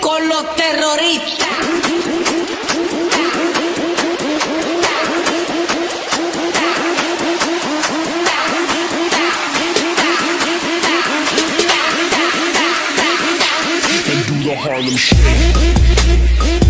con los terroristas. And do the Harlem Shake.